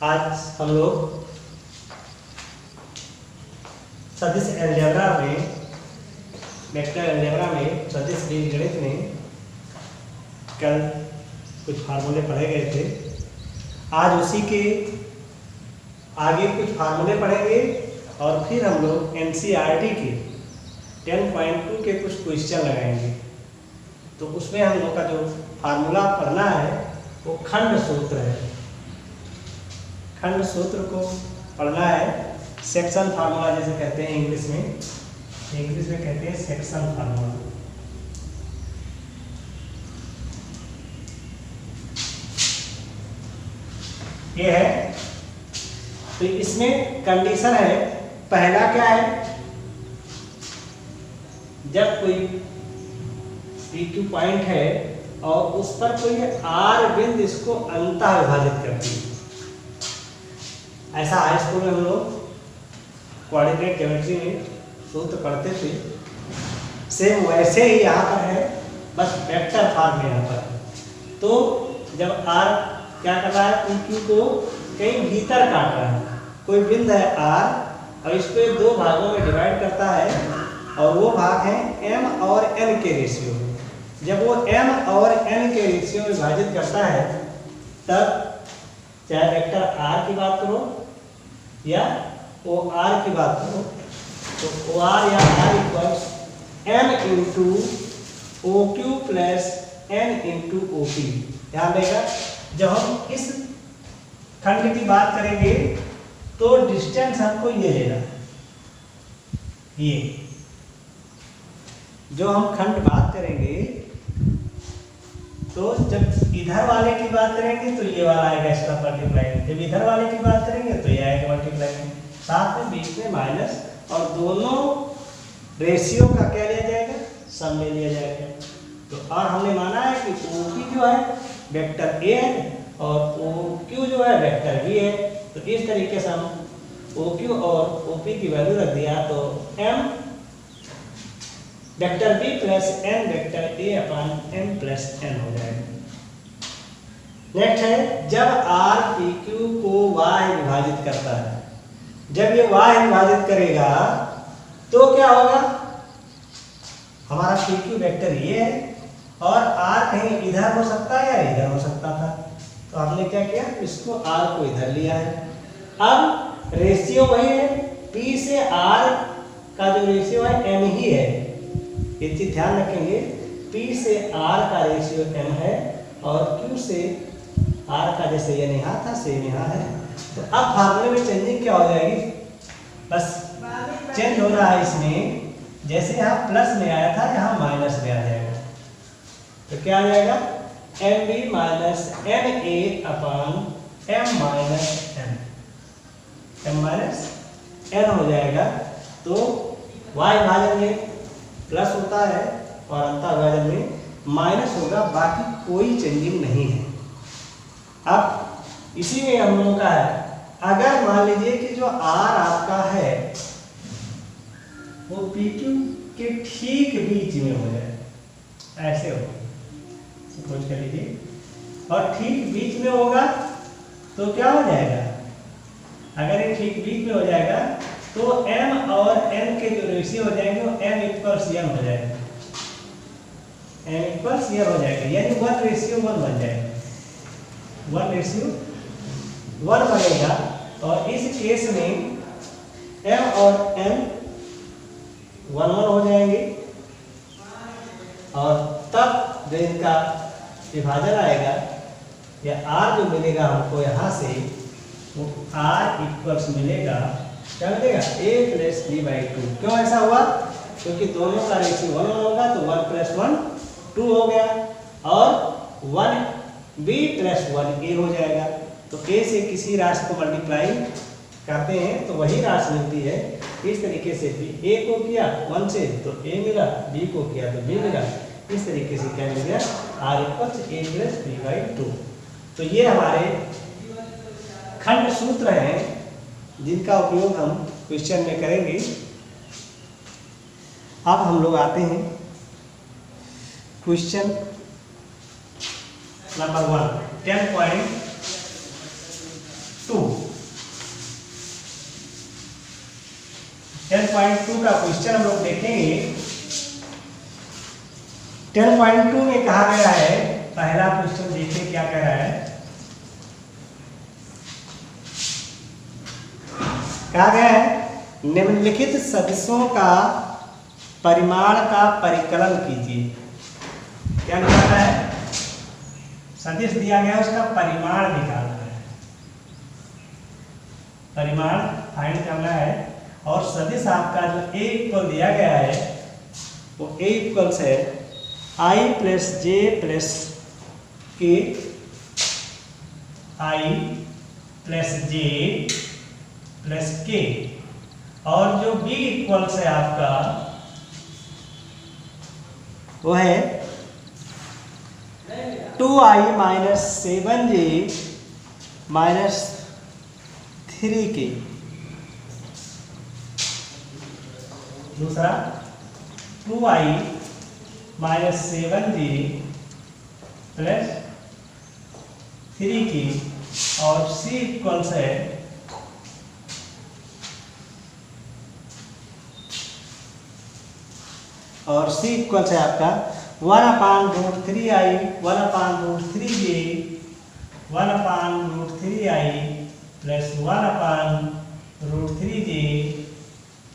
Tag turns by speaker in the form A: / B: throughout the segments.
A: आज हम लोग सदिश अलजेब्रा में वेक्टर अलजेब्रा में सदिश बीजगणित में कल कुछ फार्मूले पढ़े गए थे। आज उसी के आगे कुछ फार्मूले पढ़ेंगे और फिर हम लोग एनसीईआरटी के 10.2 के कुछ क्वेश्चन लगाएंगे। तो उसमें हम लोग का जो फार्मूला पढ़ना है वो खंड सूत्र है। खंड सूत्र को पढ़ना है, सेक्शन फार्मूला जैसे कहते हैं इंग्लिश में कहते हैं सेक्शन फार्मूला। ये है, तो इसमें कंडीशन है, पहला क्या है, जब कोई PQ पॉइंट है और उस पर कोई R बिंदु इसको अंतः विभाजित करती है। ऐसा हाई स्कूल में हम लोग कोऑर्डिनेट ज्योमेट्री में सूत्र पढ़ते थे, सेम वैसे ही यहाँ पर है, बस वेक्टर फॉर्म में यहाँ पर। तो जब R क्या कर रहा है, PQ को कहीं भीतर काट रहा है, कोई बिंदु है R और इसको दो भागों में डिवाइड करता है और वो भाग है M और N के रेशियो में। जब वो M और N के रेशियो में विभाजित करता है तब चाहे वेक्टर R की बात करो या OR की बात करो, तो OR या R equals M into OQ plus N into OP। ध्यान देगा, जब हम इस खंड की बात करेंगे तो डिस्टेंस हमको ये लेना, ये जो हम खंड बात करेंगे तो जब इधर वाले की बात करेंगे तो ये वाला आएगा इसका मल्टीप्लाई, जब इधर वाले की बात करेंगे तो ये आएगा मल्टीप्लाई, साथ में बीच में माइनस, और दोनों रेशियो का क्या लिया जाएगा, सम में लिया जाएगा। तो और हमने माना है कि OP जो है वेक्टर A है और OQ जो है वेक्टर B है। तो इस तरीके से हम OQ और OP की वैल्यू रख दिया तो M vector B plus N vector A upon M plus N हो जाएगा। नेक्स्ट है, जब R PQ को Y विभाजित करता है, जब ये Y विभाजित करेगा तो क्या होगा, हमारा PQ वेक्टर ये है और R कहीं इधर हो सकता है या इधर हो सकता था, तो हमने क्या किया, इसको R को इधर लिया है। अब रेशियो वही है, P से R का जो रेशियो है M ही है, ये चीज ध्यान रखेंगे, P से R का रेशियो M है और Q से R का जैसे ये यहाँ था सेम यहाँ है। तो अब फार्मूले में चेंजिंग क्या हो जाएगी, बस चेंज हो रहा है इसमें, जैसे यहाँ प्लस में आया था यहाँ माइनस में आ जाएगा। तो क्या आ जाएगा, MB minus MA upon M minus N, M minus N हो जाएगा। तो Y विभाजन में प्लस होता है और अंतर विभाजन में माइनस होगा, बाकी कोई चेंजिंग नहीं है। अब इसी में हम लोगों का है, अगर मान लीजिए कि जो R आपका है वो PQ के ठीक बीच में हो जाए, ऐसे हो, सपोज कर लीजिए, और ठीक बीच में होगा तो क्या हो जाएगा, अगर ये ठीक बीच में हो जाएगा तो M और N के जो रेशियो हो जाएंगे वो M इक्वल्स N हो जाएगा, M इक्वल्स N हो जाएगा, यानी 1:1 बन जाएगा, 1:1 बनेगा। और इस केस में M और N 1:1 हो जाएंगे और तब जो इनका विभाजन आएगा या R जो मिलेगा हमको यहाँ से वो R इक्वल्स मिलेगा, क्या मिलेगा, A प्लस B/2। क्यों ऐसा हुआ, क्योंकि दोनों का रेशियो 1:1 होगा तो 1 + 1 2 हो गया और 1B + 1A हो जाएगा। तो A से किसी राशि को मल्टीप्लाई करते हैं तो वही राशि मिलती है। इस तरीके से A को किया 1 से तो A मिला, B को किया तो B मिला, इस तरीके से क्या मिल गया, R equals A plus B/2। तो ये हमारे खंड सूत्र हैं जिनका उपयोग हम क्वेश्चन में करेंगे। अब हम लोग आते हैं क्वेश्चन नंबर 1 10.2। 10.2 का क्वेश्चन हम लोग देखेंगे। 10.2 में कहा गया है, पहला क्वेश्चन देखिए क्या कह रहा है। कहा गया है निम्नलिखित सदिशों का परिमाण का परिकलन कीजिए। क्या निकालना है? सदिश दिया गया उसका परिमाण निकालना है, परिमाण फाइंड करना है। और सदिश आपका जो a इक्वल दिया गया है वो a इक्वल्स है i प्लस जे प्लस के, i प्लस जे प्लस के। और जो b इक्वल्स है आपका वो है 2i minus 7j minus 3k। दूसरा 2i minus 7j plus 3k। और c इक्वल्स है आपका 1/√3i 1/√3j 1/√3i plus 1/√3j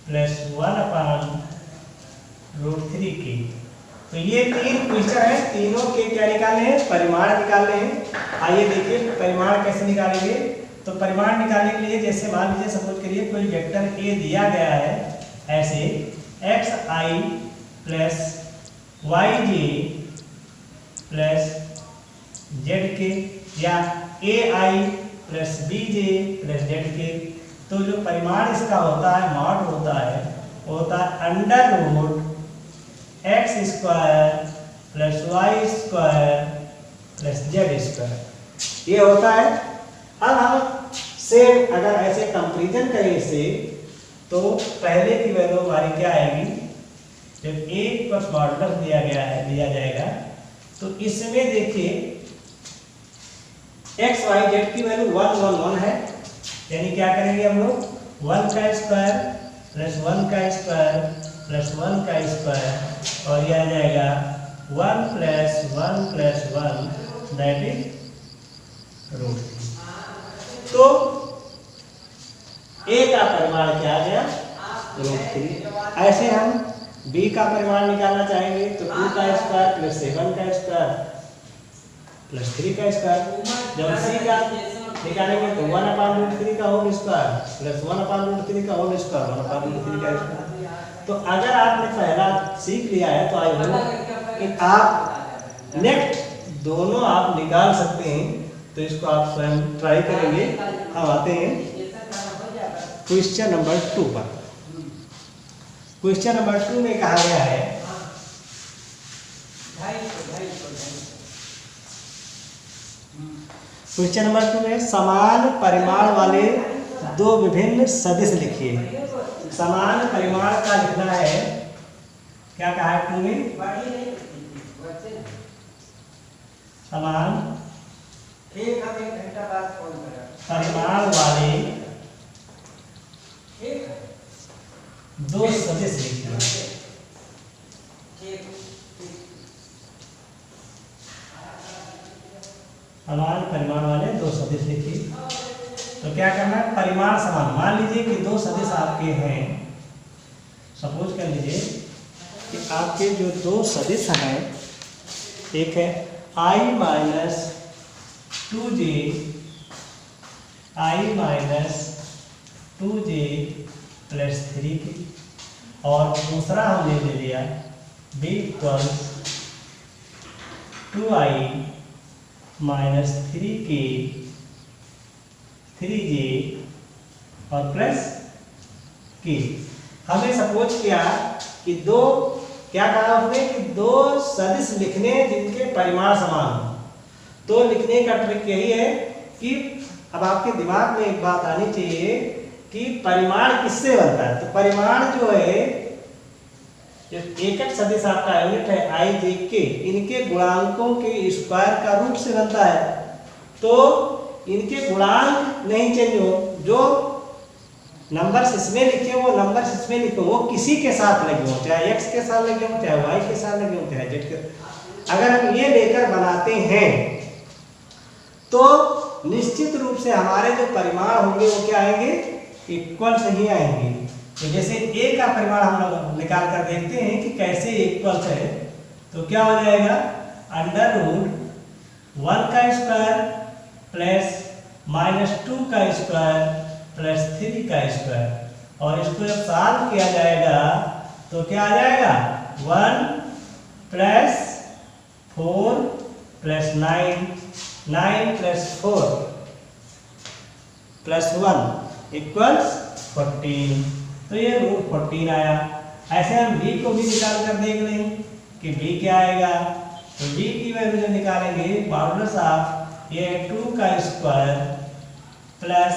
A: plus 1/√3k। तो ये तीन क्वेश्चन है, तीनों के क्या निकालने हैं? परिमाण निकालने हैं। आइए देखिए परिमाण कैसे निकालेंगे। तो परिमाण निकालने के लिए जैसे मान लीजिए सपोज करिए कोई वेक्टर a दिया गया है, ऐसे xi plus yj plus zk या ai plus bj plus zk। तो जो परिमाण इसका होता है, मॉड होता है under root x square plus y square plus z square, ये होता है। अब हम सेम अगर ऐसे कंपैरिजन करें इसे, तो पहले की वैल्यू हमारी क्या आएगी? जब a प्लस मॉडुलस दिया जाएगा तो इसमें देखिए एक्स वाई जेड की वैल्यू 1 1 1 है, यानी क्या करेंगे हम लोग 1 का स्क्वायर प्लस 1 का स्क्वायर प्लस 1 का स्क्वायर, और ये आ जाएगा 1 प्लस 1 दैट इज रूट। तो a का परिमाण क्या आ गया? √3। ऐसे हम b का परिमाण निकालना चाहेंगे तो 2 का स्क्वायर प्लस 7 का स्क्वायर प्लस 3 का स्क्वायर। जब c का निकालेंगे तो 1/√3 का होल स्क्वायर प्लस 1/√3 का होल स्क्वायर 1/√3 का स्क्वायर। तो अगर आपने पहला सीख लिया है तो आई होप कि आप नेक्स्ट दोनों आप निकाल सकते हैं। तो इसको आप स्वयं ट्राई करेंगे। हम आते हैं क्वेश्चन नंबर 2 पर। क्वेश्चन नंबर 2 में कहा गया है क्वेश्चन नंबर 2 में समान परिमाण वाले दो विभिन्न सदिश लिखिए। समान परिमाण का लिखना है, क्या कहा है 2 में? समान परिमाण वाले दो सदिश लिखिए। समान परिमाण वाले दो सदिश लिखिए। तो क्या करना है? परिमाण समान। मान लीजिए कि दो सदिश आपके हैं, सपोज कर लीजिए कि आपके जो दो सदिश हैं, एक है i minus 2j plus 3k, और दूसरा हमने ले लिया b equals 2i minus 3k 3j और प्लस k। हमने सपोज किया कि दो, क्या कहा उसने कि दो सदिश लिखने जिनके परिमाण समान हो। तो लिखने का ट्रिक यही है कि अब आपके दिमाग में एक बात आनी चाहिए कि परिमाण किससे बनता है। तो परिमाण जो है, जो एकक सदिश आपका यूनिट है i j k, इनके गुणांकों के स्क्वायर का रूट से बनता है। तो इनके गुणांक नहीं चेंज हो, जो नंबर्स इसमें लिखे हो, वो नंबर्स इसमें लिखे हो, वो किसी के साथ लगे हो, चाहे x के साथ लगे हो, चाहे y के साथ लगे हो, चाहे z के। अगर हम ये लेकर बनाते हैं तो निश्चित रूप से हमारे जो परिमाण होंगे वो क्या आएंगे, इक्वल से ही आएंगे। तो जैसे a का परिमाण हम लोग निकाल कर देखते हैं कि कैसे इक्वल है, तो क्या हो जाएगा, अंडर रूट 1 का स्क्वायर प्लस -2 का स्क्वायर प्लस 3 का स्क्वायर, और इसको जब सॉल्व किया जाएगा तो क्या आ जाएगा, 1 plus 4 plus 9 plus 4 plus 1 equals 14। तो ये रूट 14 आया। ऐसे हम b को भी निकाल कर देख लें कि b क्या आएगा। तो b की वैल्यू जो निकालेंगे, मॉडुलस ऑफ ये 2 का स्क्वायर प्लस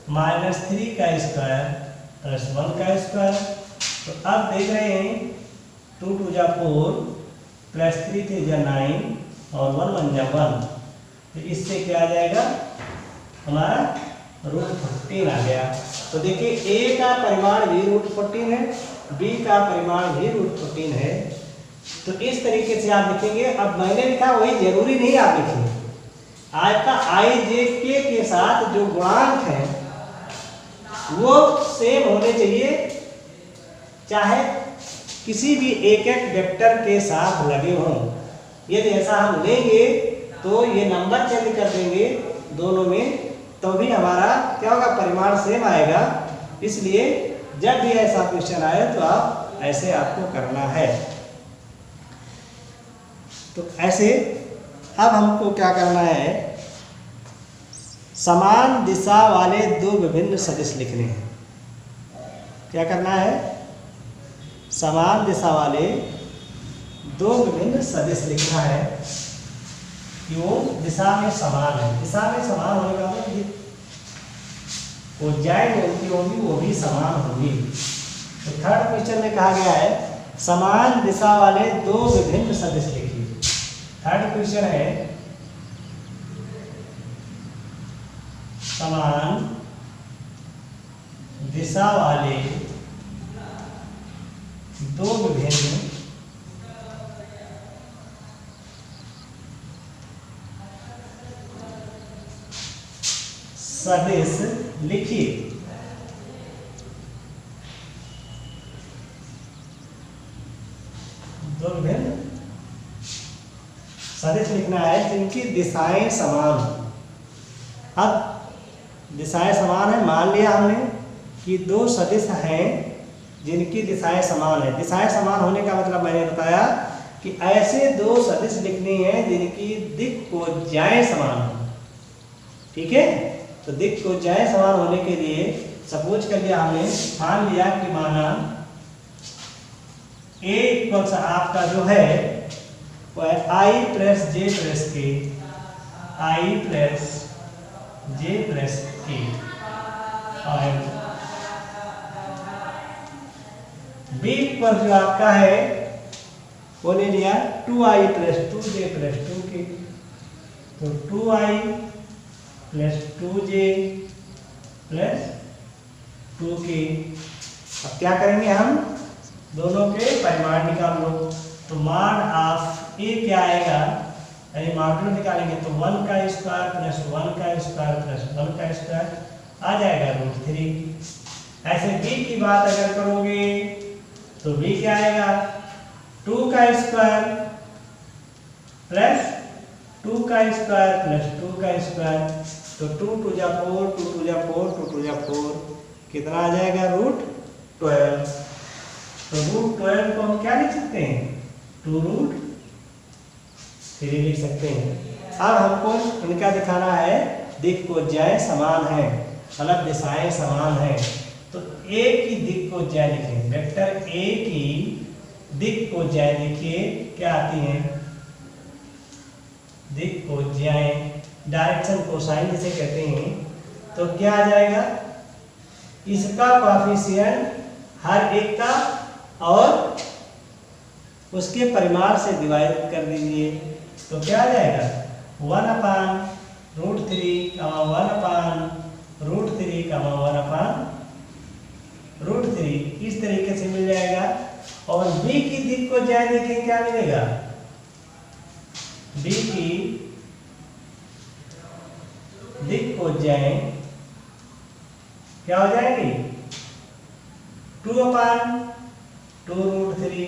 A: -3 का स्क्वायर प्लस 1 का स्क्वायर। तो अब देख रहे हैं 2 2 जा 4 प्लस 3 3 जा 9 और 1 1 जा 1। तो इससे क्या आ जाएगा, हमारा रूट 14 आ गया। तो देखिए a का परिमाण भी रूट 14 है, b का परिमाण भी रूट 14 है। तो इस तरीके से आप लिखेंगे। अब मैंने लिखा वही जरूरी नहीं आप लिखेंगे, आपका i j k के साथ जो गुणांक है वो सेम होने चाहिए, चाहे किसी भी एक एक वेक्टर के साथ लगे हों। यदि ऐसा हम लेंगे तो ये नंबर चेंज कर देंगे दोनों में, तो भी हमारा क्या होगा, परिमाण सेम आएगा। इसलिए जब भी ऐसा क्वेश्चन आए तो आप ऐसे आपको करना है। तो ऐसे अब हमको क्या करना है, समान दिशा वाले दो विभिन्न सदिश लिखने हैं। क्या करना है, समान दिशा वाले दो विभिन्न सदिश लिखना है कि वो दिशा में समान है। दिशा में समान होने का मतलब ऊर्जाएं जो उनकी होंगी वो भी समान होंगी। तो थर्ड क्वेश्चन में कहा गया है समान दिशा वाले दो विभिन्न सदिश लिखिए। थर्ड क्वेश्चन है समान दिशा वाले दो विभिन्न सदिश लिखिए। दो विभिन्न सदिश लिखना है जिनकी दिशाएं समान हो। अब दिशाएं समान है, मान लिया हमने कि दो सदिश हैं जिनकी दिशाएं समान है। दिशाएं समान होने का मतलब मैंने बताया कि ऐसे दो सदिश लिखने हैं जिनकी दिक् कोज्जाएं समान हो। ठीक है, तो दिक् कोज्जाएं समान होने के लिए सपोज कर लिया हमने, मान लिया कि माना a इक्वल्स आपका जो है वो है i प्लस जे प्लस के, i प्लस जे प्लस के, और b इक्वल जो आपका है वो ले लिया 2i plus 2j plus 2k। तो 2i plus 2j plus 2k। अब क्या करेंगे, हम दोनों के परिमाण निकाल लो। तो मान ऑफ ए क्या आएगा, यानी मॉडुलस निकालेंगे तो 1 का स्क्वायर प्लस 1 का स्क्वायर प्लस 1 का स्क्वायर आ जाएगा रूट 3। ऐसे b की बात अगर करोगे तो b क्या आएगा, 2 का स्क्वायर प्लस 2 का स्क्वायर प्लस 2 का स्क्वायर। तो 2 2 जा 4, 2 2 जा 4, 2 2 जा 4, कितना आ जाएगा, रूट 12। तो रूट 12 को हम क्या लिख सकते हैं, 2 रूट 3 लिख सकते हैं। अब हमको इनका दिखाना है दिक् कोज्जाएं समान है, मतलब दिशाएं समान है। तो a की दिक् कोज्जाएं लिखें, वेक्टर a की दिक् कोज्जाएं देखिए क्या आती हैं, दिक् कोज्जाएं डायरेक्शन कोसाइन जिसे कहते हैं। तो क्या आ जाएगा, इसका कॉएफिशिएंट हर एक का और उसके परिमाण से डिवाइड कर दीजिए। तो क्या आ जाएगा, 1/√3, 1/√3, 1/√3। √3 इस तरीके से मिल जाएगा। और b की दिक् को ज्या देखें क्या मिलेगा, b की दिक् को ज्या क्या हो जाएगी 2/2√3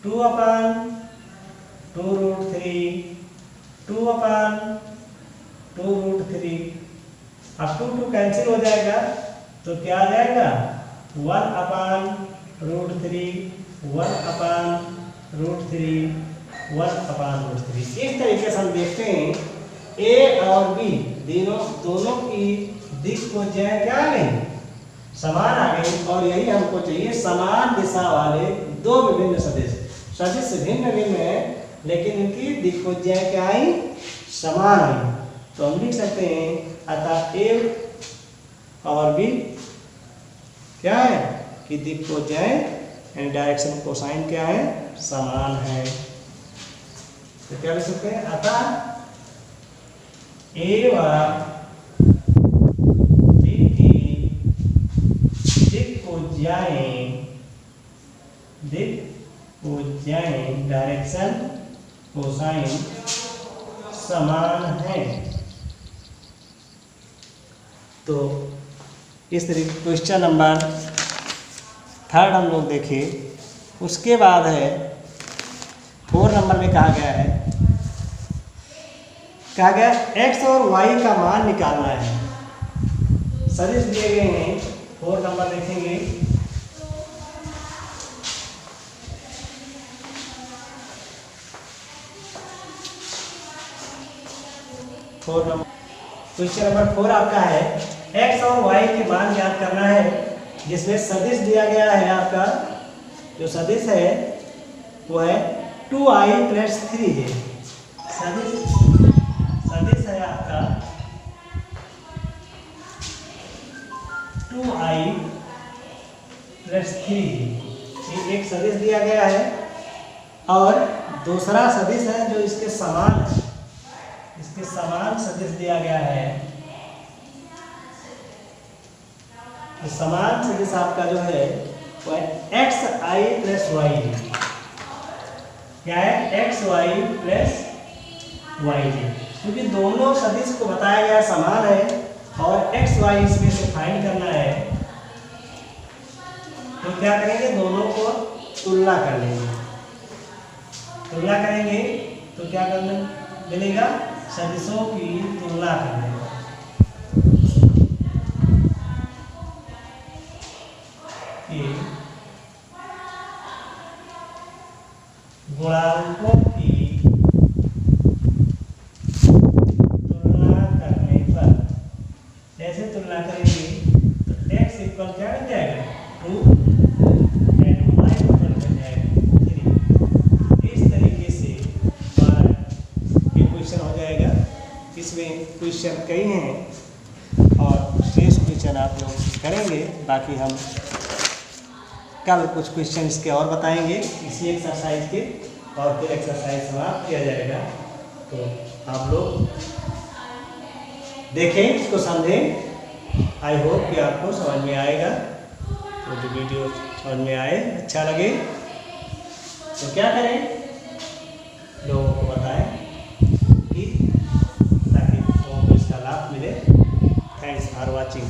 A: 2/2√3 2/2√3। अब 2 कैंसिल हो जाएगा तो क्या आ जाएगा 1/√3 1/√3 1/√3। इस तरीके से हम देखते हैं ए और बी दोनों की दिक् को ज्या क्या आ गई, समान आ गई। और यही हमको चाहिए, समान दिशा वाले दो विभिन्न सदिश। सदिश भिन्न भिन्न है लेकिन इनकी दिक् को ज्या क्या आई, समान आई। तो हम लिख सकते हैं अतः ए और बी क्या है कि दिक् को ज्या यानी डायरेक्शन कोसाइन क्या है, समान है। तो क्या लिख सकते हैं अतः ए व बी की दिक् को ज्या डायरेक्शन कोसाइन समान है। तो इस तरीके क्वेश्चन नंबर 3 हम लोग देखें। उसके बाद है 4 नंबर में कहा गया x और y का मान निकालना है। सदिश दिए गए हैं। 4 नंबर देखेंगे। क्वेश्चन नंबर 4 आपका है x और y के मान ज्ञात करना है, जिसमें सदिश दिया गया है। आपका जो सदिश है वो है 2i + 3j। सदिश है आपका 2i + 3j। ये एक सदिश दिया गया है और दूसरा सदिश है जो इसके समान है। इसके समान सदिश दिया गया है। तो समान सदिश आपका जो है वो है xi + y। क्या है xy + y। क्योंकि दोनों सदिश को बताया गया समान है और xy इसमें से फाइंड करना है। तो क्या करेंगे, दोनों को तुलना कर लेंगे। तुलना करेंगे तो क्या करना मिलेगा, सदिशों की तुलना करने। गुणांकों की तुलना करने पर जैसे तुलना करेंगे तो x इक्वल क्या बन जाएगा 2 एंड y इक्वल बन जाएगा 3। इस तरीके से हमारा ये क्वेश्चन हो जाएगा। इसमें क्वेश्चन कई हैं और शेष क्वेश्चन आप लोग करेंगे। बाकी हम कल कुछ क्वेश्चन इसके और बताएंगे इसी एक्सरसाइज के, और फिर एक्सरसाइज समाप्त किया जाएगा। तो आप लोग देखें, इसको समझें। आई होप कि आपको समझ में आएगा। तो जो वीडियो समझ में आए, अच्छा लगे तो क्या करें, लोगों को बताएं कि ताकि लोगों को इसका लाभ मिले। Thanks for watching.